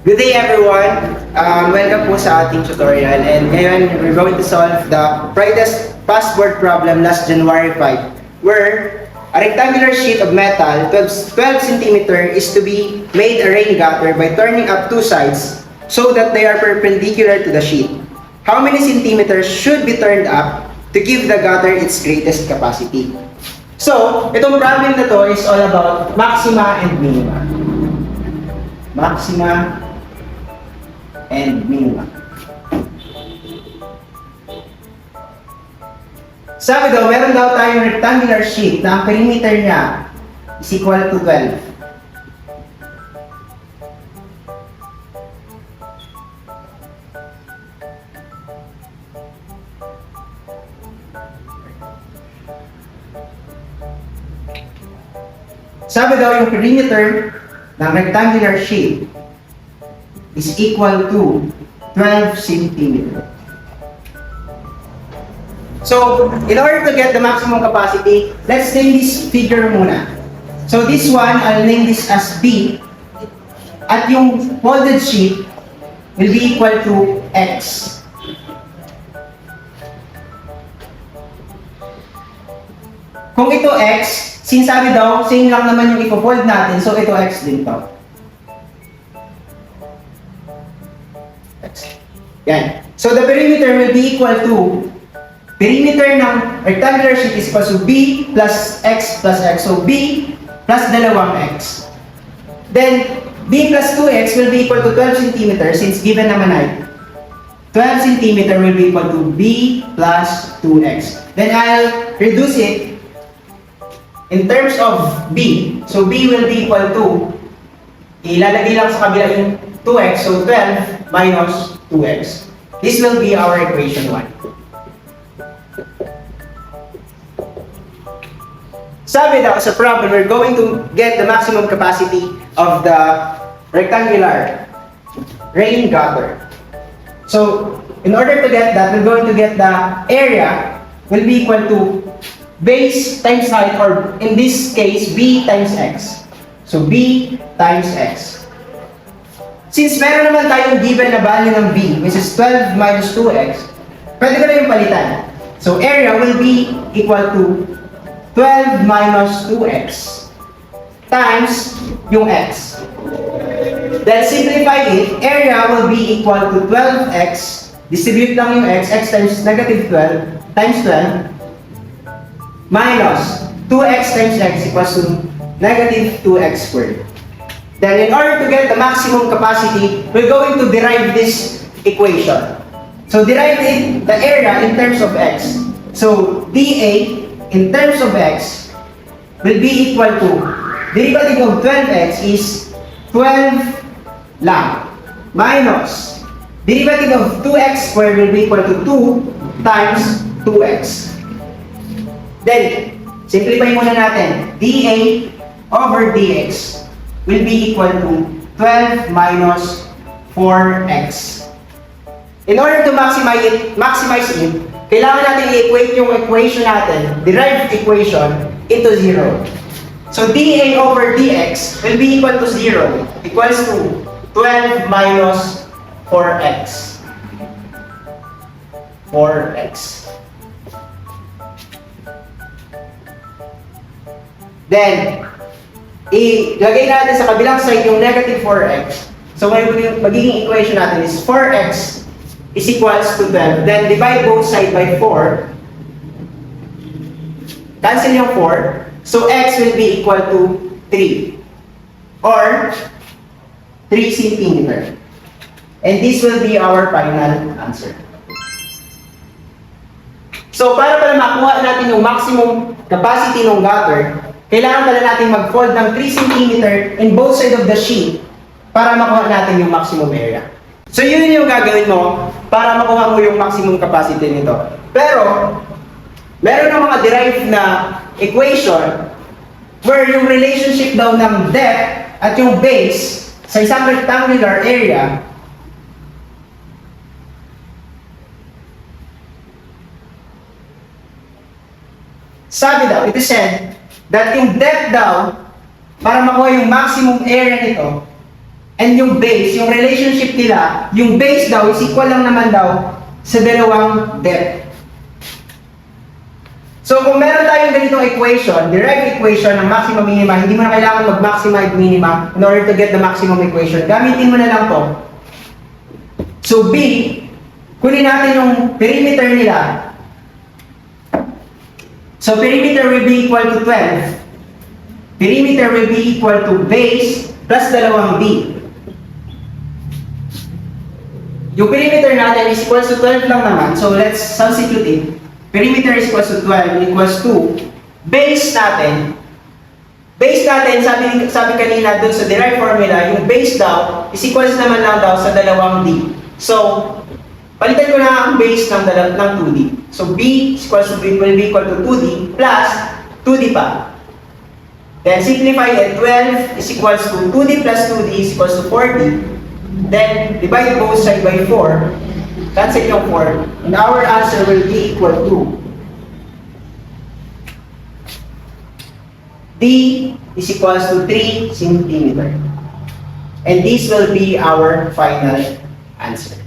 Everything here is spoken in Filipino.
Good day everyone! Welcome po sa ating tutorial, and ngayon we're going to solve the brightest password problem last January 5, where a rectangular sheet of metal 12 cm is to be made a rain gutter by turning up two sides so that they are perpendicular to the sheet. How many centimeters should be turned up to give the gutter its greatest capacity? So, itong problem na to is all about maxima and minima. Maxima and minima. Sabi daw, meron daw tayong rectangular sheet na ang perimeter niya is equal to 12. Sabi daw, yung perimeter ng rectangular sheet is equal to 12 cm. So, in order to get the maximum capacity, let's name this figure muna. So, this one, I'll name this as B. At yung folded sheet will be equal to X. Kung ito X, sinasabi daw, same lang naman yung ipo-fold natin, so ito X din to. Yan. So the perimeter will be equal to, perimeter ng rectangular sheet is equal to B plus X plus X. So B plus dalawang X. Then, B plus 2X will be equal to 12 cm since given naman ay 12 cm will be equal to B plus 2X. Then I'll reduce it in terms of B. So B will be equal to, ilalagay lang sa kabila yung 2X, so 12 minus 2X. This will be our equation 1. Sabi daw sa problem, we're going to get the maximum capacity of the rectangular rain gutter. So, in order to get that, we're going to get the area will be equal to base times height, or in this case, B times X. So, B times X. Since meron naman tayong given na value ng B, which is 12 minus 2X, pwede ko na yung palitan. So, area will be equal to 12 minus 2X times yung X. Then, simplify it, area will be equal to 12X, distribute lang yung X times negative 12 times 12, minus 2X times X equals to negative 2X squared. Then, in order to get the maximum capacity, we're going to derive this equation. So, derive the area in terms of X. So, dA in terms of X will be equal to, derivative of 12X is 12 lang, minus, derivative of 2X squared will be equal to 2 times 2X. Then, simplify muna natin. dA over dx will be equal to 12 minus 4x. In order to maximize it, kailangan natin i-equate yung equation natin, derived equation, into 0. So, dA over dx will be equal to 0, equals to 12 minus 4x. 4x. Then, ilagay natin sa kabilang side yung negative 4x. So, magiging equation natin is 4x is equals to 12. Then, divide both sides by 4. Cancel yung 4. So, x will be equal to 3. Or, 3 cm. And this will be our final answer. So, para makuha natin yung maximum capacity ng gutter, kailangan pala natin mag-fold ng 3 cm in both sides of the sheet para makuha natin yung maximum area. So, yun yung gagawin mo para makuha mo yung maximum capacity nito. Pero, meron ng mga derived na equation where yung relationship daw ng depth at yung base sa isang rectangular area sabi daw, it is said that yung depth daw, para makuha yung maximum area nito, and yung base, yung relationship nila, yung base daw is equal lang naman daw sa dalawang depth. So kung meron tayong ganitong equation, direct equation ng maximum minima, hindi mo na kailangan mag-maximize minima in order to get the maximum equation. Gamitin mo na lang to. So B, kunin natin yung perimeter nila. So perimeter will be equal to 12. Perimeter will be equal to base plus dalawang D. Yung perimeter natin is equals to 12 lang naman, so let's substitute it. Perimeter is equals to 12 equals to base natin. Base natin, sabi kanina dun sa derived formula, yung base daw is equals naman lang daw sa dalawang D. So, palitan ko na ang base ng 2D. So, B is equals to will be equal to 2D plus 2D pa. Then, simplify it. 12 is equals to 2D plus 2D is equals to 4D. Then, divide both sides by 4. Cancel yung 4. And our answer will be equal to D is equals to 3 centimeter. And this will be our final answer.